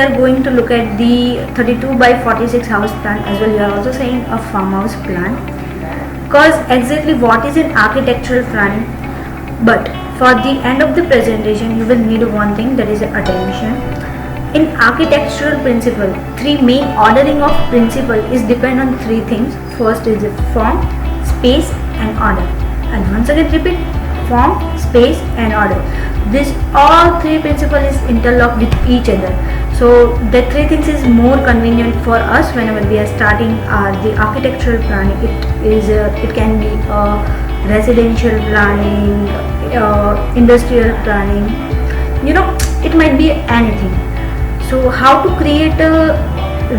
are going to look at the 32 by 46 house plan as well. We are also saying a farmhouse plan, because exactly what is an architectural planning. But for the end of the presentation, you will need one thing, that is attention. In architectural principle, three main ordering of principle is depend on three things. First is the form, space and order. And once again repeat, form, space and order. This all three principle is interlocked with each other. So the three things is more convenient for us whenever we are starting the architectural planning. It can be residential planning, industrial planning, it might be anything. So how to create a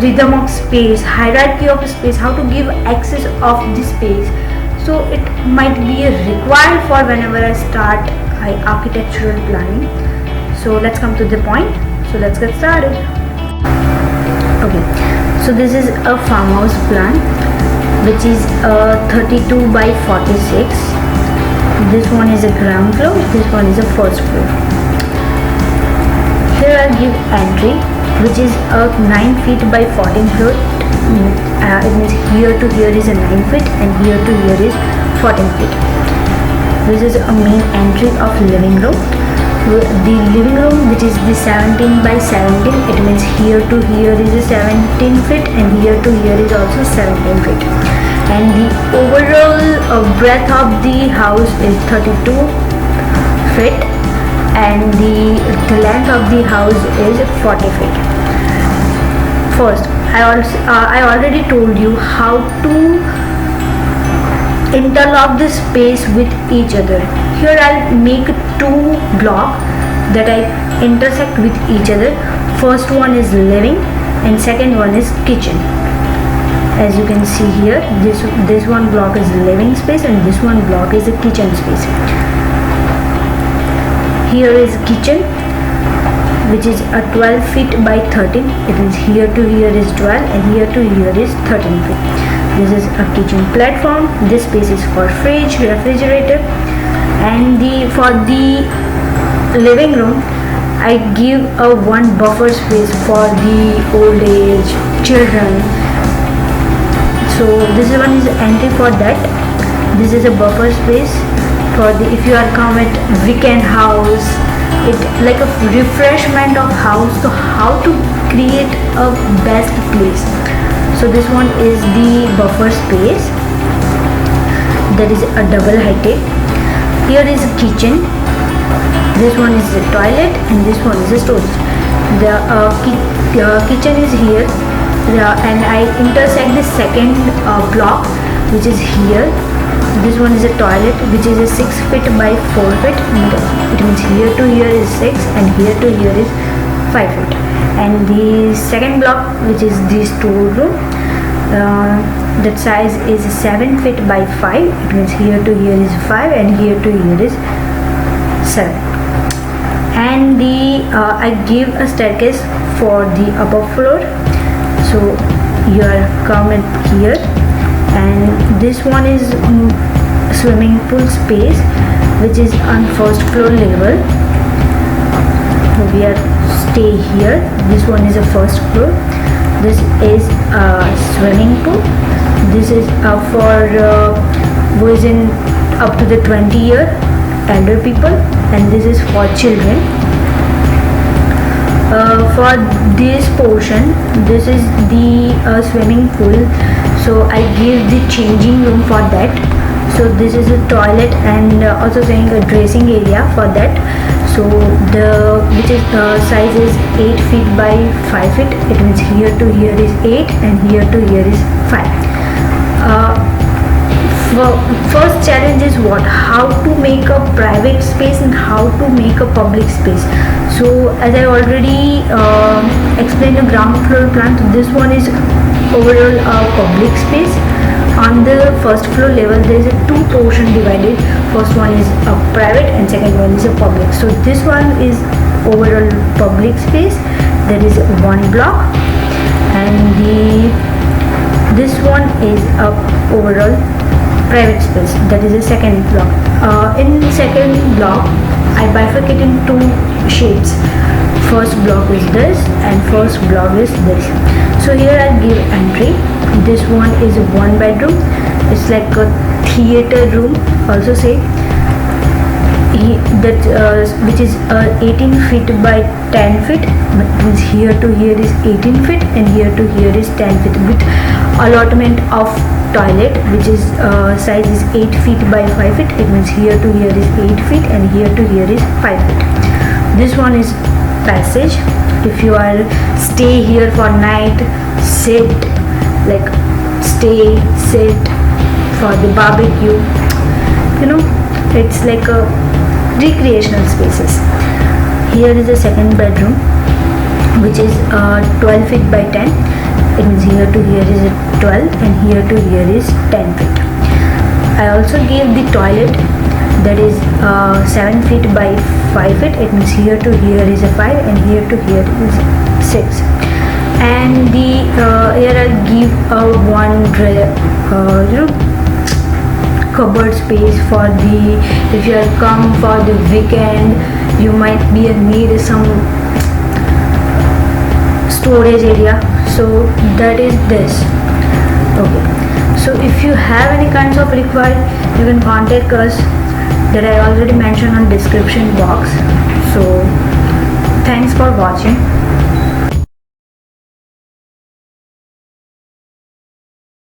rhythm of space, hierarchy of space, how to give access of the space. So it might be required for whenever I start architectural planning. So let's come to the point. So let's get started. Okay, so this is a farmhouse plan, which is 32 by 46. This one is a ground floor, this one is a first floor. Here I'll give entry, which is a 9 feet by 14 foot. It means here to here is a 9 feet and here to here is 14 feet. This is a main entry of living room. The living room, which is the 17 by 17, it means here to here is a 17 feet and here to here is also 17 feet. And the overall breadth of the house is 32 feet and the length of the house is 40 feet. First, I already told you how to interlock the space with each other. Here I'll make two blocks that I intersect with each other. First one is living and second one is kitchen. As you can see here, this one block is living space and this one block is the kitchen space. Here is kitchen, which is a 12 feet by 13. It means here to here is 12 and here to here is 13 feet. This is a kitchen platform. This space is for fridge, refrigerator, and for the living room I give a one buffer space for the old age children. So this one is entry for that. This is a buffer space for the if you are come at weekend house, it like a refreshment of house. So how to create a best place. So this one is the buffer space, that is a double heighted. Here is a kitchen, this one is a toilet and this one is a storage. The kitchen is here and I intersect the second block, which is here. This one is a toilet, which is a 6 feet by 4 feet. It means here to here is 6 and here to here is 5 feet. And the second block, which is the storeroom, that size is 7 feet by 5. It means here to here is 5 and here to here is 7. And I give a staircase for the upper floor. So you are coming here, and this one is swimming pool space, which is on first floor level. We are stay here. This one is a first floor. This is a swimming pool. This is for who is in up to the 20-year elder people, and this is for children. For this portion, this is the swimming pool, so I give the changing room for that. So this is a toilet and also saying a dressing area for that. So which is size is 8 feet by 5 feet. It means here to here is 8 and here to here is 5. First challenge is what? How to make a private space and how to make a public space. So as I already explained the ground floor plan, so this one is overall public space. On the first floor level there is a two portion divided. First one is a private and second one is a public. So this one is overall public space, there is one block, and this one is a overall private space, that is a second block. In second block I bifurcate in two shapes. first block is this and first block is this. So here I'll give entry. This one is a 1 bedroom. It's like a theater room also say. Which is 18 feet by 10 feet, but means here to here is 18 feet and here to here is 10 feet with allotment of toilet, which is size is 8 feet by 5 feet. It means here to here is 8 feet and here to here is 5 feet. This one is passage. If you are stay here for night, sit, like stay, sit for the barbecue, you know, it's like a recreational spaces. Here is the second bedroom, which is 12 feet by 10. It means here to here is 12 and here to here is 10 feet. I also gave the toilet, that is 7 feet by 5 feet. It means here to here is a 5 and here to here is 6. And the here I'll give one cupboard space for the, if you are come for the weekend, you might be need some storage area, so that is this. Okay, so if you have any kinds of required, you can contact us, that I already mentioned on description box. So thanks for watching.